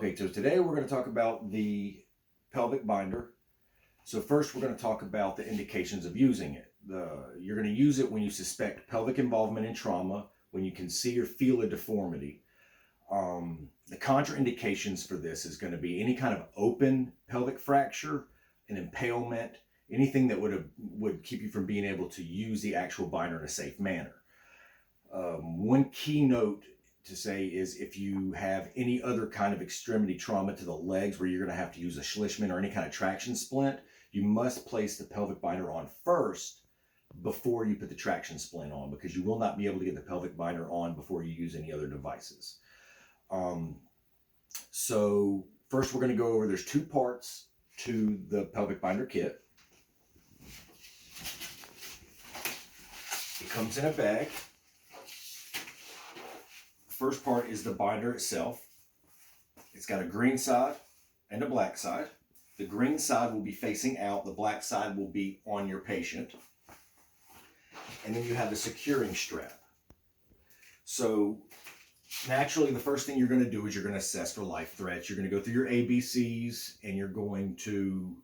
Okay, so today we're going to talk about the pelvic binder. So first we're going to talk about the indications of using it. You're going to use it when you suspect pelvic involvement in trauma, when you can see or feel a deformity. The contraindications for this is going to be any kind of open pelvic fracture, an impalement, anything that would keep you from being able to use the actual binder in a safe manner. One key note to say is if you have any other kind of extremity trauma to the legs where you're going to have to use a Schlissman or any kind of traction splint, you must place the pelvic binder on first before you put the traction splint on, because you will not be able to get the pelvic binder on before you use any other devices. So first we're going to go over, there's two parts to the pelvic binder kit. It comes in a bag. First part is the binder itself. It's got a green side and a black side. The green side will be facing out, the black side will be on your patient. And then you have the securing strap. So naturally, the first thing you're going to do is you're going to assess for life threats. You're going to go through your ABCs and you're going to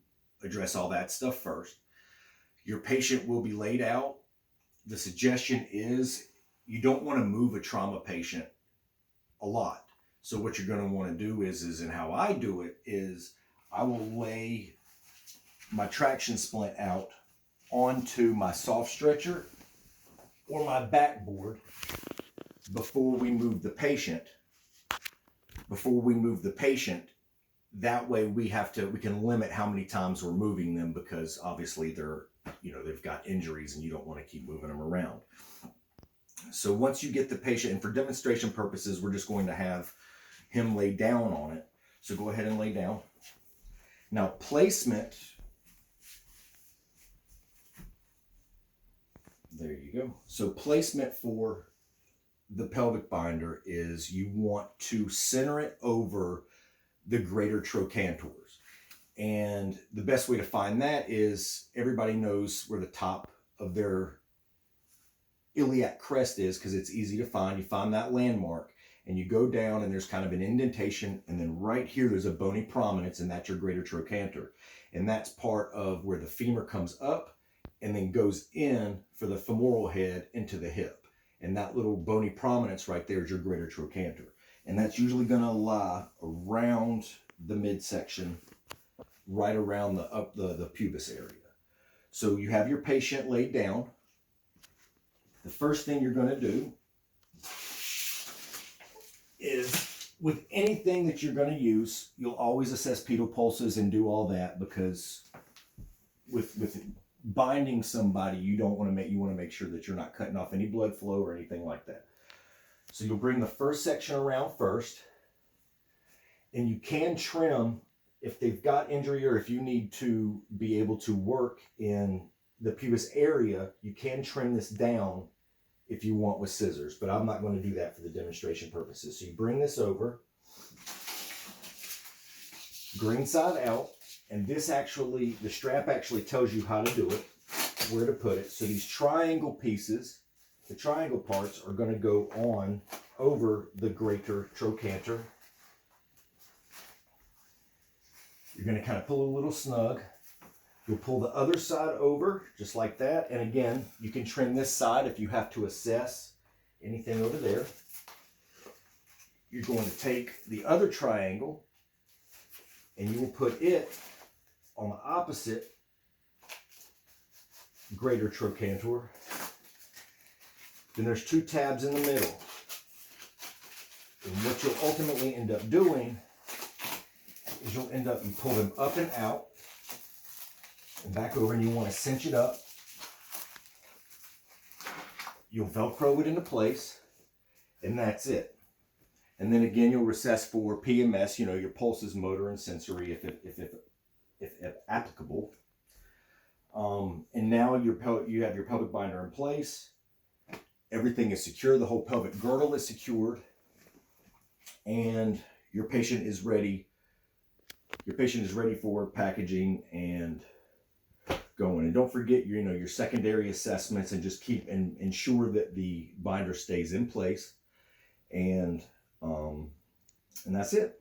address all that stuff first. Your patient will be laid out. The suggestion is you don't want to move a trauma patient a lot. So what you're going to want to do is and how I do it is I will lay my traction splint out onto my soft stretcher or my backboard before we move the patient. That way we can limit how many times we're moving them, because obviously they've got injuries and you don't want to keep moving them around. So once you get the patient, and for demonstration purposes, we're just going to have him lay down on it. So go ahead and lay down. Now placement, there you go. So placement for the pelvic binder is you want to center it over the greater trochanters. And the best way to find that is everybody knows where the top of their iliac crest is, because it's easy to find. You find that landmark and you go down and there's kind of an indentation, and then right here there's a bony prominence, and that's your greater trochanter. And that's part of where the femur comes up and then goes in for the femoral head into the hip. And that little bony prominence right there is your greater trochanter. And that's usually going to lie around the midsection, right around the pubis area. So you have your patient laid down. The first thing you're going to do is, with anything that you're going to use, you'll always assess pedal pulses and do all that, because with binding somebody, you want to make sure that you're not cutting off any blood flow or anything like that. So you'll bring the first section around first, and you can trim if they've got injury, or if you need to be able to work in the pubis area, you can trim this down if you want with scissors, but I'm not going to do that for the demonstration purposes. So you bring this over, green side out, and the strap actually tells you how to do it, where to put it. So these triangle pieces, the triangle parts, are going to go on over the greater trochanter. You're going to kind of pull a little snug. You'll pull the other side over just like that. And again, you can trim this side if you have to assess anything over there. You're going to take the other triangle and you will put it on the opposite greater trochanter. Then there's two tabs in the middle. And what you'll ultimately end up doing is you pull them up and out and back over, and you want to cinch it up. You'll Velcro it into place, and that's it. And then again, you'll recess for PMS, your pulses, motor, and sensory, if applicable. And now you have your pelvic binder in place. Everything is secure. The whole pelvic girdle is secured, and your patient is ready. Your patient is ready for packaging and going. And don't forget your secondary assessments, and just ensure that the binder stays in place. And that's it.